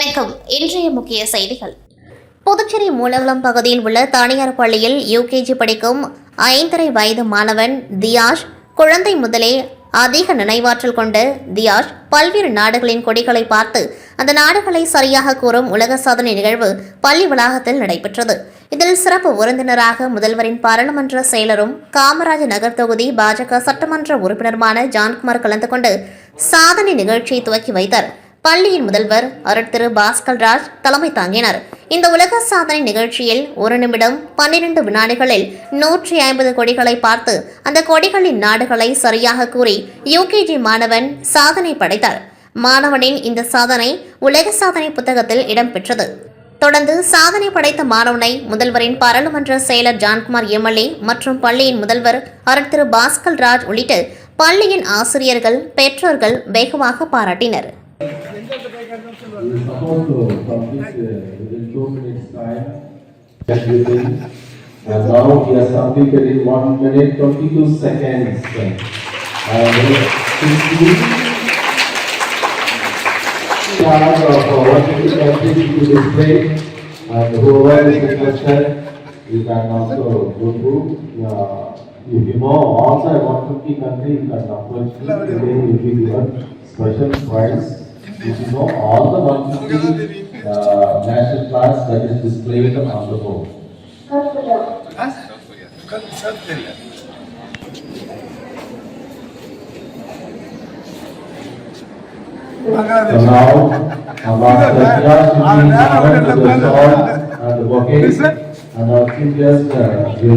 வணக்கம். இன்றைய முக்கிய செய்திகள். புதுச்சேரி மூலகுளம் பகுதியில் உள்ள தனியார் பள்ளியில் யூகேஜி படிக்கும் 5.5 வயது மாணவன் தியாஷ் குழந்தை முதலே அதிக நினைவாற்றல் கொண்ட தியாஷ் பல்வேறு நாடுகளின் கொடிகளை பார்த்து அந்த நாடுகளை சரியாக கூறும் உலக சாதனை நிகழ்வு பள்ளி வளாகத்தில் நடைபெற்றது. இதில் சிறப்பு விருந்தினராக முதல்வரின் பாராளுமன்ற செயலரும் காமராஜர் நகர் தொகுதி பாஜக சட்டமன்ற உறுப்பினருமான ஜான்குமார் கலந்து கொண்டு சாதனை நிகழ்ச்சியை துவக்கி வைத்தார். பள்ளியின் முதல்வர் திரு பாஸ்கர் ராஜ் தலைமை தாங்கினார். இந்த உலக சாதனை நிகழ்ச்சியில் 1 நிமிடம் 12 வினாடிகளில் 150 கொடிகளை பார்த்து அந்த கொடிகளின் நாடுகளை சரியாக கூறி யூகேஜி மாணவன் சாதனை படைத்தார். மாணவனின் இந்த சாதனை உலக சாதனை புத்தகத்தில் இடம்பெற்றது. தொடர்ந்து சாதனை படைத்த மாணவனை முதல்வரின் பாராளுமன்ற செயலர் ஜான்குமார் எம்எல்ஏ மற்றும் பள்ளியின் முதல்வர் திரு பாஸ்கர் ராஜ் உள்ளிட்ட பள்ளியின் ஆசிரியர்கள் பெற்றோர்கள் வெகுவாக பாராட்டினர். We are supposed to complete within 2 minutes time. And now we are completed in 1 minute 22 seconds. And 50 charge of what is everything to display. And whoever is interested, you can also go through. If you know outside 150 countries, you can approach me. Today will be given special prize. If you know all the 150 national flags that is displayed on the board. So now, Ambassador Diyash will be honored with the sword and the bouquet, and our chief guest will.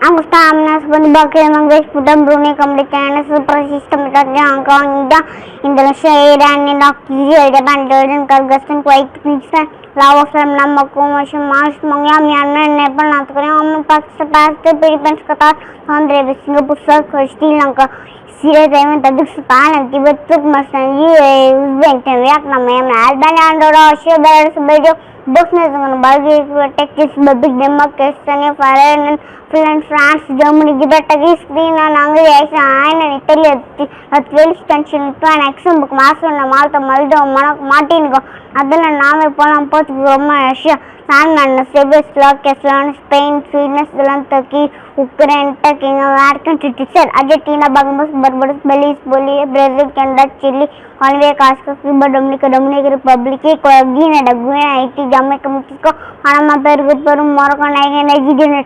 Ang gusto namin na sa bagay ng guys pudang Brunei kamlikan na super system tatnya angka Indonesia Iran ni nakiri ada bandaran kalgastan kuwait Pakistan Laos nama ko masih mas mangya Myanmar Nepal natukare amun Pakistan Philippines Qatar Andhra Singapore Sri Lanka Syria Taiwan Tajikistan Tibet Turkmenistan Uzbekistan Vietnam Albania Andorra Russia Belarus Belgium Bosnia and Bulgaria Texas Denmark Estonia Finland France Germany Gibraltar Spain and Hungary Ireland Italy Wales Lithuania Luxembourg Macedonia Malta Moldova Monaco Montenegro Netherlands Norway Poland Portugal Romania Russia San Marino Serbia Slovakia Slovenia Spain Sweden Switzerland Turkey Ukraine Turkey Vatican City Argentina Bahamas Barbados Belize Bolivia Brazil Canada Chile Colombia Costa Cuba Dominican Republic Guinea Haiti Jamaica Mexico Panama Peru Morocco Nigeria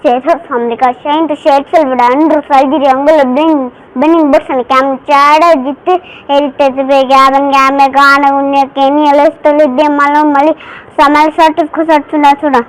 States of America Saint Sheffield Andrew Algeria Angola Benin Botswana Cameroon Chad Egypt Eritrea Gabon Gambia Ghana Guinea Kenya Lesotho Libya Mali Somalia Sudan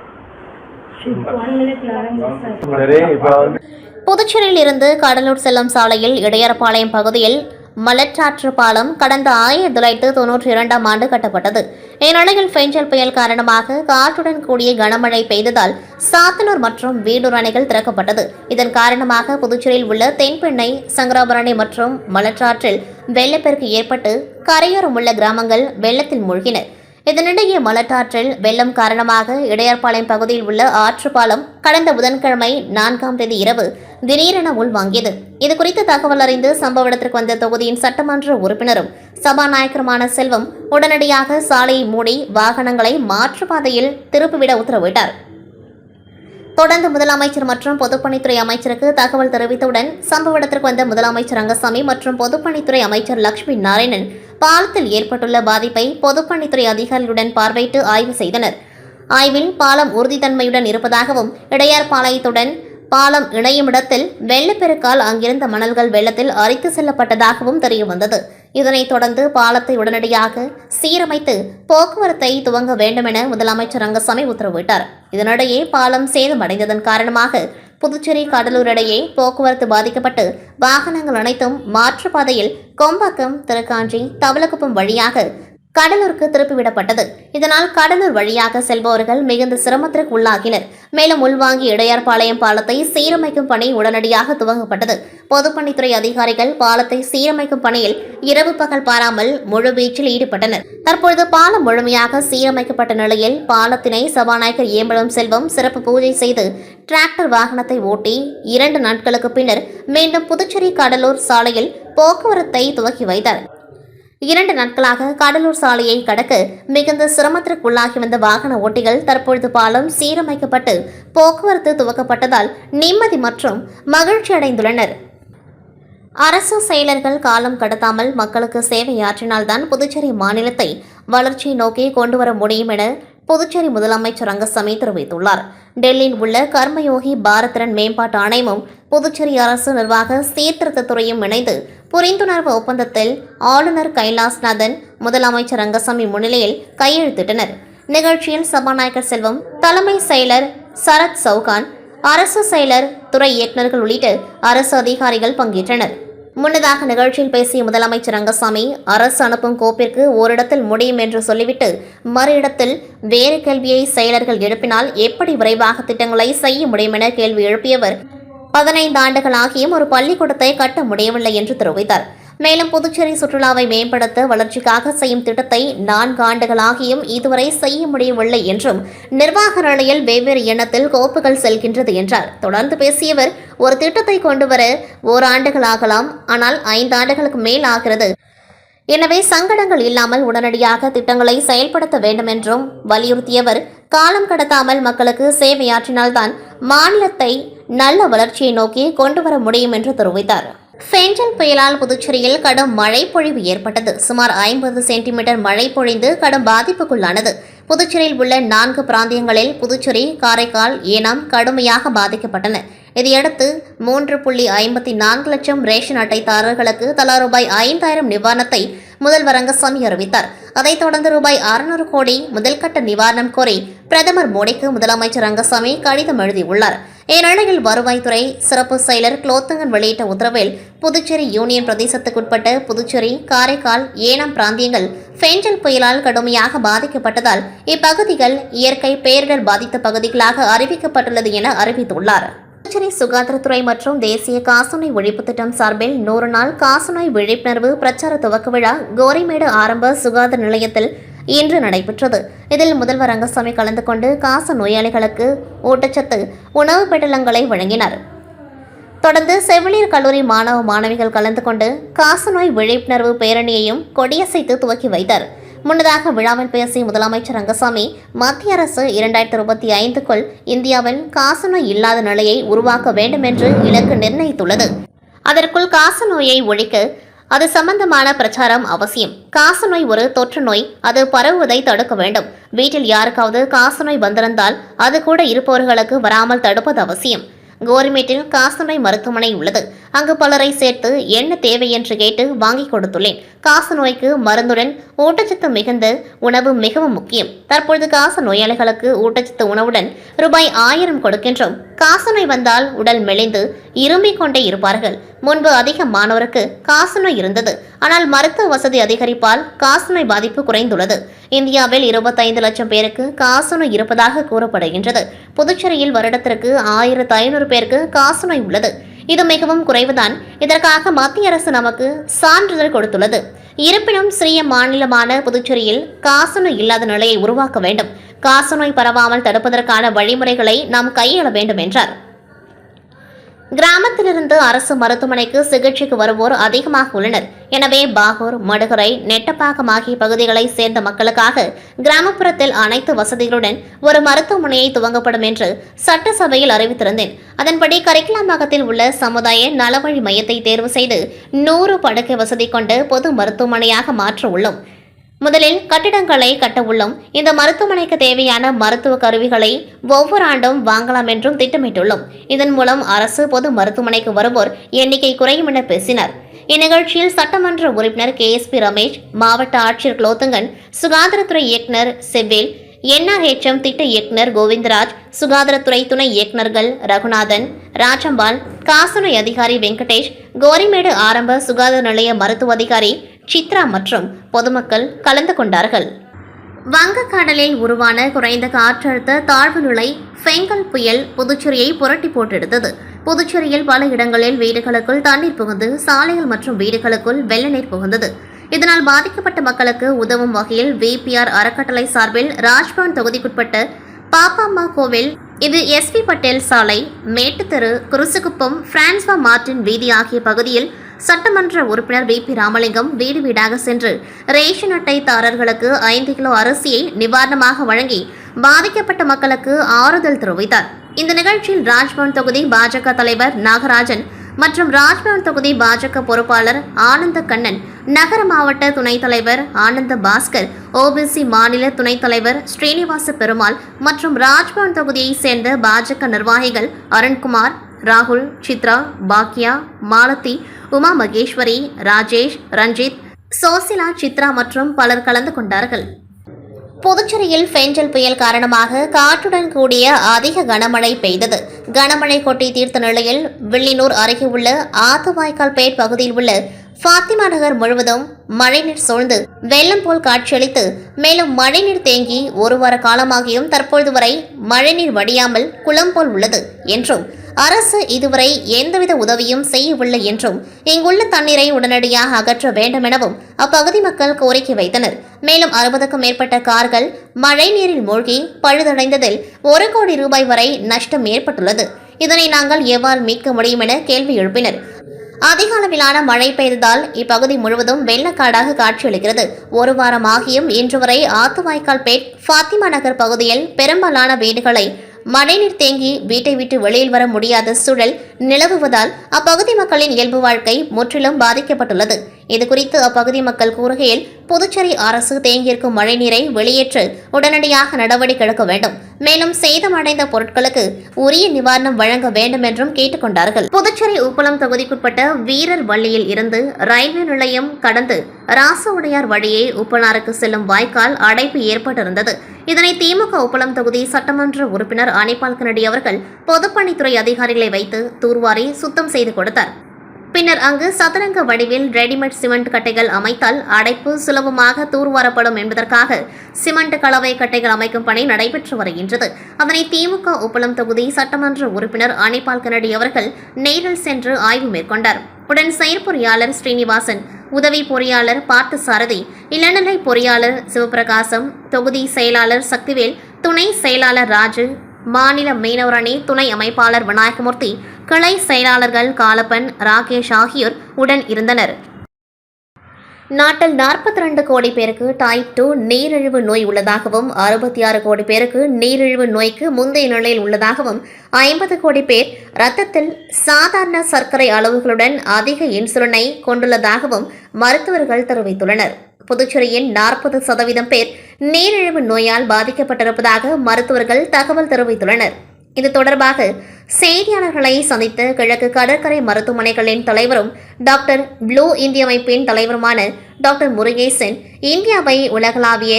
புதுச்சேரியில் இருந்து கடலூர் செல்லும் சாலையில் இடையர்பாளையம் பகுதியில் மலட்டாற்று பாலம் கடந்த 1992ஆம் ஆண்டு கட்டப்பட்டது. இந்நிலையில் பெஞ்சல் புயல் காரணமாக காற்றுடன் கூடிய கனமழை பெய்ததால் சாத்தனூர் மற்றும் வீடூர் அணைகள் திறக்கப்பட்டது. இதன் காரணமாக புதுச்சேரியில் உள்ள தென்பெண்ணை சங்கராபுரம் அணை மற்றும் மலட்டாற்றில் வெள்ளப்பெருக்கு ஏற்பட்டு கரையோரம் உள்ள கிராமங்கள் வெள்ளத்தில் மூழ்கின. இதனிடையே மலட்டாற்றில் வெள்ளம் காரணமாக இடையர்பாளையம் பகுதியில் உள்ள ஆற்றுப்பாலம் கடந்த புதன்கிழமை 4ஆம் தேதி இரவு திடீரென உள்வாங்கியது. இதுகுறித்து தகவல் அறிந்து சம்பவ இடத்திற்கு வந்த தொகுதியின் சட்டமன்ற உறுப்பினரும் சபாநாயகருமான செல்வம் உடனடியாக சாலையை மூடி வாகனங்களை மாற்றுப்பாதையில் திருப்பிவிட உத்தரவிட்டார். தொடர்ந்து முதலமைச்சர் மற்றும் பொதுப்பணித்துறை அமைச்சருக்கு தகவல் தெரிவித்தவுடன் சம்பவ இடத்திற்கு வந்த முதலமைச்சர் ரங்கசாமி மற்றும் பொதுப்பணித்துறை அமைச்சர் லட்சுமி நாராயணன் பாலத்தில் ஏற்பட்டுள்ள பாதிப்பை பொதுப்பணித்துறை அதிகாரிகளுடன் பார்வையிட்டு ஆய்வு செய்தனர். ஆய்வில் பாலம் உறுதித்தன்மையுடன் இருப்பதாகவும் இடையார்பாளையத்துடன் பாலம் இணையும் இடத்தில் வெள்ளப்பெருக்கால் அங்கிருந்த மணல்கள் வெள்ளத்தில் அரித்து செல்லப்பட்டதாகவும் தெரியவந்தது. இதனைத் தொடர்ந்து பாலத்தை உடனடியாக சீரமைத்து போக்குவரத்தை துவங்க வேண்டும் என முதலமைச்சர் ரங்கசாமி உத்தரவிட்டார். இதனிடையே பாலம் சேதமடைந்ததன் காரணமாக புதுச்சேரி கடலூர் இடையே போக்குவரத்து பாதிக்கப்பட்டு வாகனங்கள் அனைத்தும் மாற்றுப்பாதையில் கொம்பாக்கம், திருக்காஞ்சி, தவளக்குப்பம் வழியாக கடலூருக்கு திருப்பிவிடப்பட்டது. இதனால் கடலூர் வழியாக செல்பவர்கள் மிகுந்த சிரமத்திற்கு உள்ளாகினர். மேலும் உள்வாங்கி இடையார்பாளையம் பாலத்தை சீரமைக்கும் பணி உடனடியாக துவங்கப்பட்டது. பொதுப்பணித்துறை அதிகாரிகள் பாலத்தை சீரமைக்கும் பணியில் இரவு பகல் பாராமல் முழுவீச்சில் ஈடுபட்டனர். தற்பொழுது பாலம் முழுமையாக சீரமைக்கப்பட்ட நிலையில் பாலத்தினை சபாநாயகர் ஏம்பலம் செல்வம் சிறப்பு பூஜை செய்து டிராக்டர் வாகனத்தை ஓட்டி 2 நாட்களுக்கு பின்னர் மீண்டும் புதுச்சேரி கடலூர் சாலையில் போக்குவரத்தை துவக்கி வைத்தார். 2 நாட்களாக கடலூர் சாலையை கடக்க மிகுந்த சிரமத்திற்குள்ளாகி வந்த வாகன ஓட்டிகள் தற்பொழுது பாலம் சீரமைக்கப்பட்டு போக்குவரத்து துவக்கப்பட்டதால் நிம்மதி மற்றும் மகிழ்ச்சி அடைந்துள்ளனர். அரசு செயலர்கள் காலம் கடத்தாமல் மக்களுக்கு சேவையாற்றினால்தான் புதுச்சேரி மாநிலத்தை வளர்ச்சியை நோக்கி கொண்டுவர முடியும் என புதுச்சேரி முதலமைச்சர் ரங்கசாமி தெரிவித்துள்ளார். டெல்லியில் உள்ள கர்மயோகி பாரதிரன் மேம்பாட்டு ஆணையமும் புதுச்சேரி அரசு நிர்வாக சீர்திருத்தத்துறையும் இணைந்து புரிந்துணர்வு ஒப்பந்தத்தில் ஆளுநர் கைலாஸ்நாதன், முதலமைச்சர் ரங்கசாமி முன்னிலையில் கையெழுத்திட்டனர். நிகழ்ச்சியில் சபாநாயகர் செல்வம், தலைமை செயலர் சரத் சவுகான், அரசு செயலர், துறை இயக்குநர்கள் உள்ளிட்ட அரசு அதிகாரிகள் பங்கேற்றனர். முன்னதாக நிகழ்ச்சியில் பேசிய முதலமைச்சர் ரங்கசாமி, அரசு அனுப்பும் கோப்பிற்கு ஓரிடத்தில் முடியும் என்று சொல்லிவிட்டு மறு இடத்தில் வேறு கேள்வியை செயலர்கள் எழுப்பினால் எப்படி விரைவாக திட்டங்களை செய்ய முடியும் என கேள்வி எழுப்பியவர், 15 ஆண்டுகளாகியும் ஒரு பள்ளிக்கூடத்தை கட்ட முடியவில்லை என்று தெரிவித்தார். மேலும் புதுச்சேரி சுற்றுலாவை மேம்படுத்த வளர்ச்சிக்காக செய்யும் திட்டத்தை 4 ஆண்டுகளாகியும் இதுவரை செய்ய முடியவில்லை என்றும் நிர்வாக நிலையில் வெவ்வேறு எண்ணத்தில் கோப்புகள் செல்கின்றது என்றார். தொடர்ந்து பேசியவர், ஒரு திட்டத்தை கொண்டுவர 1 ஆண்டுகளாகலாம், ஆனால் 5 ஆண்டுகளுக்கு மேல் ஆகிறது. எனவே சங்கடங்கள் இல்லாமல் உடனடியாக திட்டங்களை செயல்படுத்த வேண்டும் என்றும் வலியுறுத்தியவர், காலம் கடத்தாமல் மக்களுக்கு சேவையாற்றினால்தான் மாநிலத்தை நல்ல வளர்ச்சியை நோக்கி கொண்டுவர முடியும் என்று தெரிவித்தார். ஃபெஞ்சல் புயலால் புதுச்சேரியில் கடும் மழை பொழிவு ஏற்பட்டது. சுமார் 50 சென்டிமீட்டர் மழை பொழிந்து கடும் பாதிப்புக்குள்ளானது. புதுச்சேரியில் உள்ள 4 பிராந்தியங்களில் புதுச்சேரி, காரைக்கால், ஏனாம் கடுமையாக பாதிக்கப்பட்டன. இதையடுத்து 3.54 லட்சம் ரேஷன் அட்டைதாரர்களுக்கு தலா ரூபாய் 5000 நிவாரணத்தை முதல்வர் ரங்கசாமி அறிவித்தார். அதைத் தொடர்ந்து ரூபாய் 600 கோடி முதல்கட்ட நிவாரணம் கோரி பிரதமர் மோடிக்கு முதலமைச்சர் ரங்கசாமி கடிதம் எழுதியுள்ளார். இந்நிலையில் வருவாய்த்துறை சிறப்பு செயலர் குலோத்துங்கன் வெளியிட்ட உத்தரவில் புதுச்சேரி யூனியன் பிரதேசத்துக்குட்பட்ட புதுச்சேரி, காரைக்கால், ஏனாம் பிராந்தியங்கள் ஃபெஞ்சல் புயலால் கடுமையாக பாதிக்கப்பட்டதால் இப்பகுதிகள் இயற்கை பேரிடர் பாதித்த பகுதிகளாக அறிவிக்கப்பட்டுள்ளது என அறிவித்துள்ளார். புதுச்சேரி சுகாதாரத்துறை மற்றும் தேசிய காசநோய் ஒழிப்பு திட்டம் சார்பில் 100 நாள் காசநோய் விழிப்புணர்வு பிரச்சார துவக்க விழா கோரிமேடு ஆரம்ப சுகாதார நிலையத்தில் இன்று நடைபெற்றது. இதில் முதல்வர் ரங்கசாமி கலந்து கொண்டு காச நோயாளிகளுக்கு ஊட்டச்சத்து உணவு பெட்டலங்களை வழங்கினார். தொடர்ந்து செவிலியர் கல்லூரி மாணவ மாணவிகள் கலந்து கொண்டு காசநோய் விழிப்புணர்வு பேரணியையும் கொடியசைத்து துவக்கி வைத்தார். முன்னதாக விழாவில் பேசிய முதலமைச்சர் ரங்கசாமி, மத்திய அரசு 2025க்குள் இந்தியாவில் காசநோய் இல்லாத நிலையை உருவாக்க வேண்டும் என்று இலக்கு நிர்ணயித்துள்ளது. அதற்குள் காசநோயை ஒழிக்க அது சம்பந்தமான பிரச்சாரம் அவசியம். காசநோய் ஒரு தொற்று நோய், அது பரவுவதை தடுக்க வேண்டும். வீட்டில் யாருக்காவது காசநோய் வந்திருந்தால் அது கூட இருப்பவர்களுக்கு வராமல் தடுப்பது அவசியம். கோரிமேட்டில் காசநோய் மருத்துவமனை உள்ளது. அங்கு பலரை சேர்த்து என்ன தேவை என்று கேட்டு வாங்கி கொடுத்துள்ளேன். காசநோய்க்கு மருந்துடன் ஊட்டச்சத்து மிகுந்த உணவு மிகவும் முக்கியம். தற்பொழுது காச நோயாளிகளுக்கு ஊட்டச்சத்து உணவுடன் ரூபாய் 1000 கொடுக்கின்றோம். காசநோய் வந்தால் உடல் மெலிந்து இரும்பிக் கொண்டே இருப்பார்கள். முன்பு அதிக மாணவருக்கு காசநோய் இருந்தது. ஆனால் மருத்துவ வசதி அதிகரிப்பால் காசநோய் பாதிப்பு குறைந்துள்ளது. இந்தியாவில் 25 லட்சம் பேருக்கு காசநோய் இருப்பதாக கூறப்படுகின்றது. புதுச்சேரியில் வருடத்திற்கு 1500 பேருக்கு காசநோய் உள்ளது. இது மிகவும் குறைவுதான். இதற்காக மத்திய அரசு நமக்கு சான்றிதழ் கொடுத்துள்ளது. இருப்பினும் சிறிய மாநிலமான புதுச்சேரியில் காசநோய் இல்லாத நிலையை உருவாக்க வேண்டும். காசநோய் பரவாமல் தடுப்பதற்கான வழிமுறைகளை நாம் கையாள வேண்டும் என்றார். கிராமத்திலிருந்து அரசு மருத்துவமனைக்கு சிகிச்சைக்கு வருவோர் அதிகமாக உள்ளனர். எனவே பாகூர், மடுகரை, நெட்டப்பாக்கம் ஆகிய பகுதிகளைச் சேர்ந்த மக்களுக்காக கிராமப்புறத்தில் அனைத்து வசதிகளுடன் ஒரு மருத்துவமனையை துவங்கப்படும் என்று சட்டசபையில் அறிவித்திருந்தேன். அதன்படி கரிக்கலாம்பாக்கத்தில் உள்ள சமுதாய நலவழி மையத்தை தேர்வு செய்து 100 படுக்கை வசதி கொண்ட பொது மருத்துவமனையாக மாற்ற உள்ளோம். முதலில் கட்டிடங்களை கட்ட உள்ளோம். இந்த மருத்துவமனைக்கு தேவையான மருத்துவ கருவிகளை ஒவ்வொரு ஆண்டும் வாங்கலாம் என்றும் திட்டமிட்டுள்ளோம். இதன் மூலம் அரசு பொது மருத்துவமனைக்கு வருவோர் எண்ணிக்கை குறையும் என பேசினார். இந்நிகழ்ச்சியில் சட்டமன்ற உறுப்பினர் KSP ரமேஷ், மாவட்ட ஆட்சியர் குலோத்துங்கன், சுகாதாரத்துறை இயக்குநர் செவ்வேல், NRHM திட்ட இயக்குநர் கோவிந்தராஜ், சுகாதாரத்துறை துணை இயக்குநர்கள் ரகுநாதன், ராஜம்பால், காசநோய் அதிகாரி வெங்கடேஷ், கோரிமேடு ஆரம்ப சுகாதார நிலைய மருத்துவ அதிகாரி சித்ரா மற்றும் பொதுமக்கள் கலந்து கொண்டார்கள். வங்கக்கடலில் உருவான குறைந்த காற்றழுத்த தாழ்வு நிலை ஃபெங்கல் புயல் புதுச்சேரியை புரட்டி போட்டெடுத்தது. புதுச்சேரியில் பல இடங்களில் வீடுகளுக்குள் தண்ணீர் புகுந்து சாலைகள் மற்றும் வீடுகளுக்குள் வெள்ள நீர் புகுந்தது. இதனால் பாதிக்கப்பட்ட மக்களுக்கு உதவும் வகையில் VPR அறக்கட்டளை சார்பில் ராஜ்பவன் தொகுதிக்குட்பட்ட பாப்பாம்மா கோவில், இது SP பட்டேல் சாலை, மேட்டுத்தெரு, குருசுகுப்பம், பிரான்ஸ்வா மார்டின் வீதி ஆகிய பகுதியில் சட்டமன்ற உறுப்பினர் VP ராமலிங்கம் வீடு வீடாக சென்று ரேஷன் அட்டைதாரர்களுக்கு 5 கிலோ அரிசியை நிவாரணமாக வழங்கி பாதிக்கப்பட்ட மக்களுக்கு ஆறுதல் தெரிவித்தார். இந்த நிகழ்ச்சியில் ராஜ்பவன் தொகுதி பாஜக தலைவர் நாகராஜன் மற்றும் ராஜ்பவன் தொகுதி பாஜக பொறுப்பாளர் ஆனந்த கண்ணன், நகர மாவட்ட துணைத் தலைவர் ஆனந்த பாஸ்கர், OBC மாநில துணைத் தலைவர் ஸ்ரீனிவாச பெருமாள் மற்றும் ராஜ்பவன் தொகுதியைச் சேர்ந்த பாஜக நிர்வாகிகள் அருண்குமார், ராகுல், சித்ரா, பாக்யா, மாலதி, உமா மகேஸ்வரி, ராஜேஷ், ரஞ்சித், சோசிலா, சித்ரா மற்றும் பலர் கலந்து கொண்டார்கள். புதுச்சேரியில் ஃபெஞ்சல் புயல் காரணமாக காற்றுடன் கூடிய அதிக கனமழை பெய்தது. கனமழை கொட்டி தீர்த்த நிலையில் வில்லியனூர் அருகே உள்ள ஆத்துவாய்க்கால்பேட் பகுதியில் உள்ள ஃபாத்திமா நகர் முழுவதும் மழைநீர் சூழ்ந்து வெள்ளம் போல் காட்சியளித்து, மேலும் மழைநீர் தேங்கி 1 வார காலமாகியும் தற்பொழுது வரை மழைநீர் வடியாமல் குளம் போல் உள்ளது என்றும், அரசு இதுவரை எந்தவித உதவியும் செய்யவில்லை என்றும், இங்குள்ள தண்ணீரை உடனடியாக அகற்ற வேண்டும் எனவும் அப்பகுதி மக்கள் கோரிக்கை வைத்தனர். மேலும் 60க்கும் மேற்பட்ட கார்கள் மழை நீரில் மூழ்கி பழுதடைந்ததில் 1 கோடி ரூபாய் வரை நஷ்டம் ஏற்பட்டுள்ளது. இதனை நாங்கள் எவ்வாறு மீட்க முடியும் என கேள்வி எழுப்பினர். அதிக அளவிலான மழை பெய்ததால் இப்பகுதி முழுவதும் வெள்ளக்காடாக காட்சியளிக்கிறது. 1 வாரமாகியும் இன்று வரை ஆத்துவாய்க்கால்பேட், ஃபாத்திமா நகர் பகுதியில் பெரும்பாலான வீடுகளை மழைநீர் தேங்கி வீட்டை விட்டு வெளியில் வர முடியாத சூழல் நிலவுவதால் அப்பகுதி மக்களின் இயல்பு வாழ்க்கை முற்றிலும் பாதிக்கப்பட்டுள்ளது. இதுகுறித்து அப்பகுதி மக்கள் கூறுகையில், புதுச்சேரி அரசு தேங்கியிருக்கும் மழைநீரை வெளியேற்ற உடனடியாக நடவடிக்கை எடுக்க வேண்டும். மேலும் சேதமடைந்த பொருட்களுக்கு உரிய நிவாரணம் வழங்க வேண்டும் என்றும் கேட்டுக் கொண்டார்கள். புதுச்சேரி உப்பளம் தொகுதிக்குட்பட்ட வீரர் வள்ளியில் இருந்து ரயில்வே நிலையம் கடந்து ராசவுடையார் வழியே உப்பனாருக்கு செல்லும் வாய்க்கால் அடைப்பு ஏற்பட்டிருந்தது. இதனை திமுக உப்பளம் தொகுதி சட்டமன்ற உறுப்பினர் அனிபால் கனடி அவர்கள் பொதுப்பணித்துறை அதிகாரிகளை வைத்து தூர்வாரி சுத்தம் செய்து கொடுத்தார். பின்னர் அங்கு சதுரங்க வடிவில் ரெடிமேட் சிமெண்ட் கட்டைகள் அமைத்தால் அடைப்பு சுலபமாக தூர்வாரப்படும் என்பதற்காக சிமெண்ட் கலவை கட்டைகள் அமைக்கும் பணி நடைபெற்று வருகின்றது. அதனை திமுக உப்பளம் தொகுதி சட்டமன்ற உறுப்பினர் அனிபால் கனடி அவர்கள் நேரில் சென்று ஆய்வு மேற்கொண்டார். உடன் செயற்பொறியாளர் ஸ்ரீனிவாசன், உதவி பொறியாளர் பார்த்தசாரதி, இளநிலை பொறியாளர் சிவபிரகாசம், தொகுதி செயலாளர் சக்திவேல், துணை செயலாளர் ராஜு, மாநில மீனவர் அணி துணை அமைப்பாளர் விநாயகமூர்த்தி, கிளை செயலாளர்கள் காலப்பன், ராகேஷ் ஆகியோர் உடன் இருந்தனர். நாட்டில் 42 கோடி பேருக்கு டைப் 2 நீரிழிவு நோய் உள்ளதாகவும், 66 கோடி பேருக்கு நீரிழிவு நோய்க்கு முந்தைய நிலையில் உள்ளதாகவும், 50 கோடி பேர் இரத்தத்தில் சாதாரண சர்க்கரை அளவுகளுடன் அதிக இன்சுலினை கொண்டுள்ளதாகவும் மருத்துவர்கள் தெரிவித்துள்ளனர். புதுச்சேரியின் 40% பேர் நீரிழிவு நோயால் பாதிக்கப்பட்டிருப்பதாக மருத்துவர்கள் தகவல் தெரிவித்துள்ளனர். இது தொடர்பாக செய்தியாளர்களை சந்தித்த கிழக்கு கடற்கரை மருத்துவமனைகளின் தலைவரும் டாக்டர் ப்ளூ இந்திய அமைப்பின் தலைவருமான டாக்டர் முருகேசன், இந்தியாவை உலகளாவிய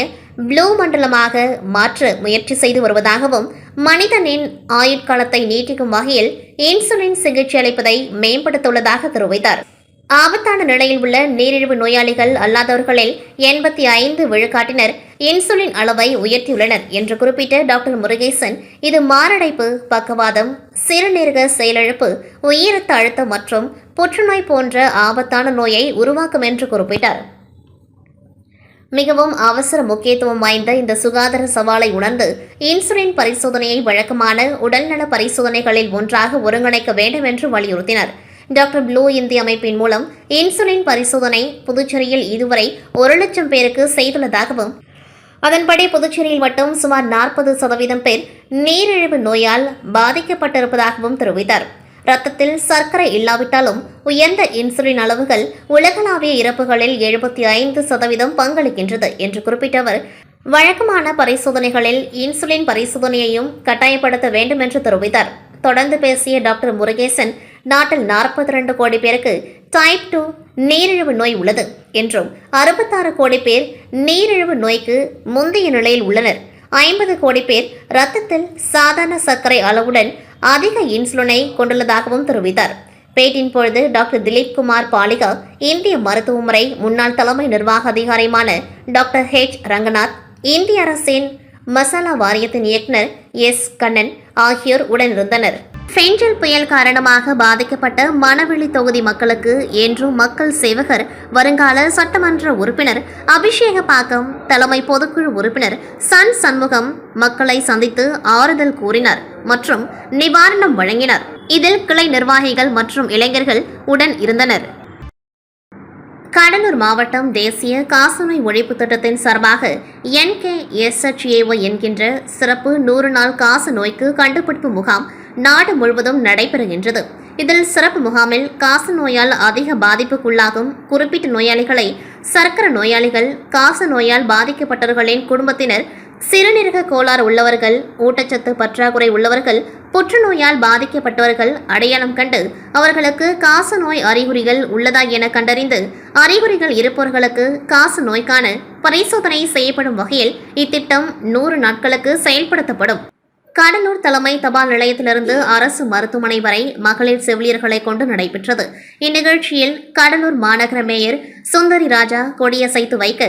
ப்ளூ மண்டலமாக மாற்ற முயற்சி செய்து வருவதாகவும், மனிதனின் ஆயுட்காலத்தை நீட்டிக்கும் வகையில் இன்சுலின் சிகிச்சை அளிப்பதை மேம்படுத்தியுள்ளதாக தெரிவித்தார். ஆபத்தான நிலையில் உள்ள நீரிழிவு நோயாளிகள் அல்லாதவர்களில் 85 விழுக்காட்டினர் இன்சுலின் அளவை உயர்த்தியுள்ளனர் என்று குறிப்பிட்ட டாக்டர் முருகேசன், இது மாரடைப்பு, பக்கவாதம், சிறுநீரக செயலிழப்பு, உயர் ரத்த அழுத்தம் மற்றும் புற்றுநோய் போன்ற ஆபத்தான நோயை உருவாக்கும் என்று குறிப்பிட்டார். மிகவும் அவசர முக்கியத்துவம் வாய்ந்த இந்த சுகாதார சவாலை உணர்ந்து இன்சுலின் பரிசோதனையை வழக்கமான உடல்நல பரிசோதனைகளில் ஒன்றாக ஒருங்கிணைக்க வேண்டும் என்று வலியுறுத்தினர். டாக்டர் ப்ளூ இந்திய அமைப்பின் மூலம் இன்சுலின் பரிசோதனை புதுச்சேரியில் இதுவரை 1,00,000 பேருக்கு செய்துள்ளதாகவும், அதன்படி புதுச்சேரியில் மட்டும் சுமார் 40% பேர் நீரிழிவு நோயால் பாதிக்கப்பட்டிருப்பதாகவும் தெரிவித்தார். இரத்தத்தில் சர்க்கரை இல்லாவிட்டாலும் உயர்ந்த இன்சுலின் அளவுகள் உலகளாவிய இறப்புகளில் 75% பங்களிக்கின்றது என்று குறிப்பிட்ட அவர், வழக்கமான பரிசோதனைகளில் இன்சுலின் பரிசோதனையையும் கட்டாயப்படுத்த வேண்டும் என்று தெரிவித்தார். தொடர்ந்து பேசிய டாக்டர் முருகேசன், நாட்டில் 42 கோடி பேருக்கு டைப் 2 நீரிழிவு நோய் உள்ளது என்றும் 66 கோடி பேர் நீரிழிவு நோய்க்கு முந்தைய நிலையில் உள்ளனர். 50 கோடி பேர் இரத்தத்தில் சாதாரண சர்க்கரை அளவுடன் அதிக இன்சுலினை கொண்டுள்ளதாகவும் தெரிவித்தார். பேட்டியின் பொழுது டாக்டர் திலீப் குமார் பாலிகா, இந்திய மருத்துவ முறை முன்னாள் தலைமை நிர்வாக அதிகாரியுமான டாக்டர் ஹெச் ரங்கநாத், இந்திய அரசின் மசாலா வாரியத்தின் இயக்குநர் எஸ் கண்ணன் ஆகியோர் உடனிருந்தனர். ஃபெஞ்சல் புயல் காரணமாக பாதிக்கப்பட்ட மணவெளி தொகுதி மக்களுக்கு என்றும் மக்கள் சேவகர், வருங்கால சட்டமன்ற உறுப்பினர் அபிஷேகப்பாக்கம் தலைமை பொதுக்குழு உறுப்பினர் சன் சண்முகம் மக்களை சந்தித்து ஆறுதல் கூறினார் மற்றும் நிவாரணம் வழங்கினார். இதில் கிளை நிர்வாகிகள் மற்றும் இளைஞர்கள் உடன் இருந்தனர். கடலூர் மாவட்டம் தேசிய காசநோய் ஒழிப்பு திட்டத்தின் சார்பாக NKSHAY என்கின்ற சிறப்பு 100 நாள் காச நோய்க்கு கண்டுபிடிப்பு முகாம் நாடு முழுவதும் நடைபெறுகின்றது. இதில் சிறப்பு முகாமில் காச நோயால் அதிக பாதிப்புக்குள்ளாகும் குறிப்பிட்ட நோயாளிகளை, சர்க்கரை நோயாளிகள், காச நோயால் பாதிக்கப்பட்டவர்களின் குடும்பத்தினர், சிறுநீரக கோளாறு உள்ளவர்கள், ஊட்டச்சத்து பற்றாக்குறை உள்ளவர்கள், புற்றுநோயால் பாதிக்கப்பட்டவர்கள் அடையாளம் கண்டு அவர்களுக்கு காச நோய் அறிகுறிகள் உள்ளதா என கண்டறிந்து அறிகுறிகள் இருப்பவர்களுக்கு காச நோய்க்கான பரிசோதனை செய்யப்படும் வகையில் இத்திட்டம் 100 நாட்களுக்கு செயல்படுத்தப்படும். கடலூர் தலைமை தபால் நிலையத்திலிருந்து அரசு மருத்துவமனை வரை மகளிர் செவிலியர்களை கொண்டு நடைபெற்றது. இந்நிகழ்ச்சியில் கடலூர் மாநகர மேயர் சுந்தரி ராஜா கொடியசைத்து வைக்க,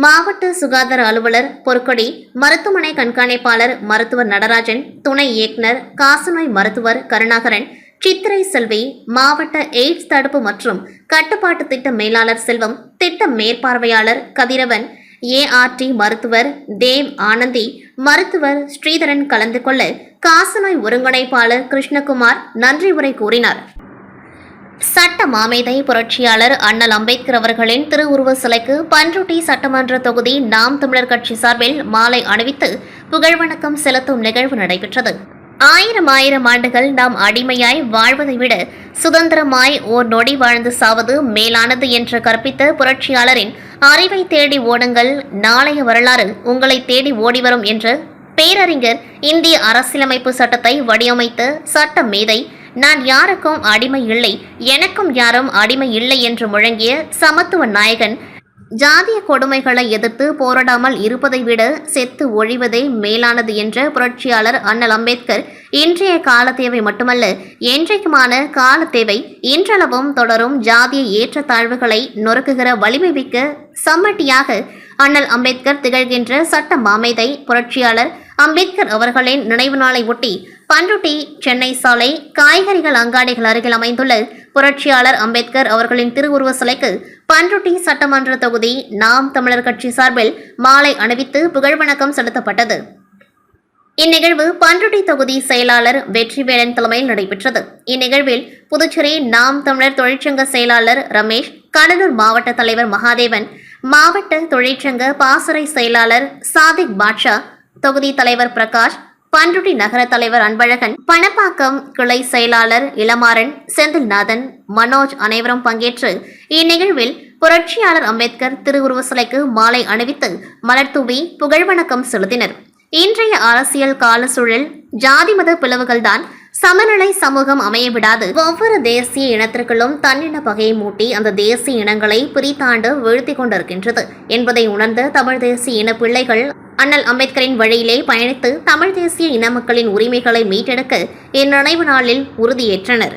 மாவட்ட சுகாதார அலுவலர் பொற்கொடி, மருத்துவமனை கண்காணிப்பாளர் மருத்துவர் நடராஜன், துணை இயக்குநர் காசநோய் மருத்துவர் கருணாகரன், சித்திரை செல்வி, மாவட்ட எய்ட்ஸ் தடுப்பு மற்றும் கட்டுப்பாட்டு திட்ட மேலாளர் செல்வம், திட்ட மேற்பார்வையாளர் கதிரவன், ART மருத்துவர் தேவ் ஆனந்தி, மருத்துவர் ஸ்ரீதரன் கலந்து கொள்ள காசநோய் ஒருங்கிணைப்பாளர் கிருஷ்ணகுமார் நன்றி உரை கூறினார். சட்ட மாமேதை புரட்சியாளர் அண்ணல் அம்பேத்கர் அவர்களின் திருவுருவ சிலைக்கு பண்ருட்டி சட்டமன்ற தொகுதி நாம் தமிழர் கட்சி சார்பில் மாலை அணிவித்து புகழ்வணக்கம் செலுத்தும் நிகழ்வு நடைபெற்றது. 1000 ஆண்டுகள் நாம் அடிமையாய் வாழ்வதை விட சுதந்திரமாய் ஓர் நொடி வாழ்ந்து சாவது மேலானது என்று கற்பித்த புரட்சியாளரின் அறிவை தேடி ஓடுங்கள், நாளைய வரலாறு உங்களை தேடி ஓடிவரும் என்று பேரறிஞர் இந்திய அரசியலமைப்பு சட்டத்தை வடிவமைத்த சட்ட மேதை, நான் யாருக்கும் அடிமை இல்லை, எனக்கும் யாரும் அடிமை இல்லை என்று முழங்கிய சமத்துவ நாயகன், ஜாதிய கொடுமைகளை எதிர்த்து போராடாமல் இருப்பதை விட செத்து ஒழிவதே மேலானது என்ற புரட்சியாளர் அண்ணல் அம்பேத்கர் இன்றைய கால தேவை மட்டுமல்ல, என்றைக்குமான கால தேவை, இன்றளவும் தொடரும் ஜாதிய ஏற்றத்தாழ்வுகளை நொறுக்குகிற வலிமை மிக்க சம்மட்டியாக அண்ணல் அம்பேத்கர் திகழ்கின்ற சட்ட மாமேதை புரட்சியாளர் அம்பேத்கர் அவர்களின் நினைவு நாளை ஒட்டி பண்ருட்டி சென்னை சாலை காய்கறிகள் அங்காடிகள் அருகில் அமைந்துள்ள புரட்சியாளர் அம்பேத்கர் அவர்களின் திருவுருவ சிலைக்கு பண்ருட்டி சட்டமன்ற தொகுதி நாம் தமிழர் கட்சி சார்பில் மாலை அணிவித்து புகழ்வணக்கம் செலுத்தப்பட்டது. இந்நிகழ்வு பண்ருட்டி தொகுதி செயலாளர் வெற்றிவேலன் தலைமையில் நடைபெற்றது. இந்நிகழ்வில் புதுச்சேரி நாம் தமிழர் தொழிற்சங்க செயலாளர் ரமேஷ், கடலூர் மாவட்ட தலைவர் மகாதேவன், மாவட்ட தொழிற்சங்க பாசறை செயலாளர் சாதிக் பாட்ஷா, தொகுதி தலைவர் பிரகாஷ், பண்ருட்டி நகர தலைவர் அன்பழகன், பணப்பாக்கம் கிளை செயலாளர் இளமாறன், செந்தில்நாதன், மனோஜ் அனைவரும் பங்கேற்று இந்நிகழ்வில் புரட்சியாளர் அம்பேத்கர் திருவுருவ சிலைக்கு மாலை அணிவித்து மலர்தூவி புகழ்வணக்கம் செலுத்தினர். இன்றைய அரசியல் கால சூழல் ஜாதி மத பிளவுகள்தான் சமநிலை சமூகம் அமைய விடாது. ஒவ்வொரு தேசிய இனத்திற்குள்ளும் தன்னின பகையை மூட்டி அந்த தேசிய இனங்களை பிரித்தாண்டு வீழ்த்தி கொண்டிருக்கின்றது என்பதை உணர்ந்த தமிழ் தேசிய இன பிள்ளைகள் அண்ணல் அம்பேத்கரின் வழியிலே பயணித்து தமிழ் தேசிய இன மக்களின் உரிமைகளை மீட்டெடுக்க இந்நினைவு நாளில் உறுதியேற்றனர்.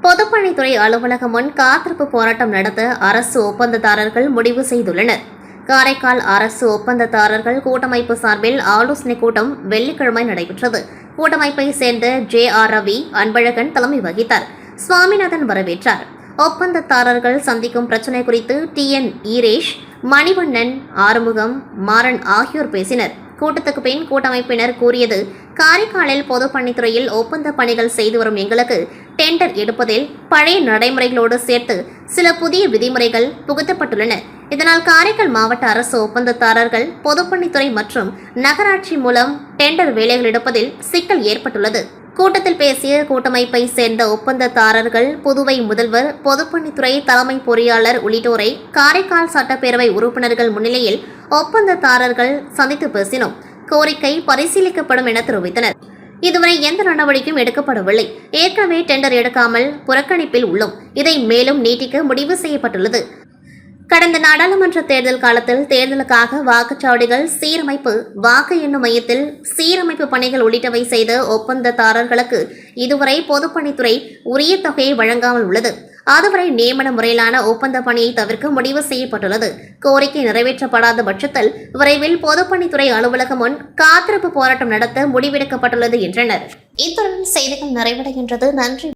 பொதுப்பணித்துறை அலுவலகம் முன் காத்திருப்பு போராட்டம் நடத்த அரசு ஒப்பந்ததாரர்கள் முடிவு செய்துள்ளனர். காரைக்கால் அரசு ஒப்பந்ததாரர்கள் கூட்டமைப்பு சார்பில் ஆலோசனை கூட்டம் வெள்ளிக்கிழமை நடைபெற்றது. கூட்டமைப்பை சேர்ந்த JR ரவி, அன்பழகன் தலைமை வகித்தார். சுவாமிநாதன் வரவேற்றார். ஒப்பந்ததாரர்கள் சந்திக்கும் பிரச்சினை குறித்து TN ஈரேஷ், மணிவண்ணன், ஆறுமுகம், மாறன் ஆகியோர் பேசினர். கூட்டத்துக்கு பின் கூட்டமைப்பினர் கூறியது, காரைக்காலில் பொதுப்பணித்துறையில் ஒப்பந்த பணிகள் செய்து வரும் எங்களுக்கு டெண்டர் எடுப்பதில் பழைய நடைமுறைகளோடு சேர்த்து சில புதிய விதிமுறைகள் புகுத்தப்பட்டுள்ளன. இதனால் காரைக்கால் மாவட்ட அரசு ஒப்பந்ததாரர்கள் பொதுப்பணித்துறை மற்றும் நகராட்சி மூலம் டெண்டர் வேலைகள் எடுப்பதில் சிக்கல் ஏற்பட்டுள்ளது. கூட்டத்தில் பேசிய கூட்டமைப்பை சேர்ந்த ஒப்பந்ததாரர்கள், புதுவை முதல்வர், பொதுப்பணித்துறை தலைமை பொறியாளர் உள்ளிட்டோரை காரைக்கால் சட்டப்பேரவை உறுப்பினர்கள் முன்னிலையில் ஒப்பந்ததாரர்கள் சந்தித்து பேசினோம். கோரிக்கை பரிசீலிக்கப்படும் என தெரிவித்தனர். இதுவரை எந்த நடவடிக்கையும் எடுக்கப்படவில்லை. ஏற்கனவே டெண்டர் எடுக்காமல் புறக்கணிப்பில் உள்ளோம். இதை மேலும் நீட்டிக்க முடிவு செய்யப்பட்டுள்ளது. கடந்த நாடாளுமன்ற தேர்தல் காலத்தில் தேர்தலுக்காக வாக்குச்சாவடிகள் சீரமைப்பு, வாக்கு எண்ணும் மையத்தில் சீரமைப்பு பணிகள் உள்ளிட்டவை செய்த ஒப்பந்ததாரர்களுக்கு இதுவரை பொதுப்பணித்துறை உரிய தொகையை வழங்காமல் உள்ளது. அதுவரை நியமன முறையிலான ஒப்பந்த பணியை தவிர்க்க முடிவு செய்யப்பட்டுள்ளது. கோரிக்கை நிறைவேற்றப்படாத பட்சத்தில் விரைவில் பொதுப்பணித்துறை அலுவலகம் முன் காத்திருப்பு போராட்டம் நடத்த முடிவெடுக்கப்பட்டுள்ளது என்றனர். இத்துடன் செய்திகள் நிறைவடைகின்றது. நன்றி.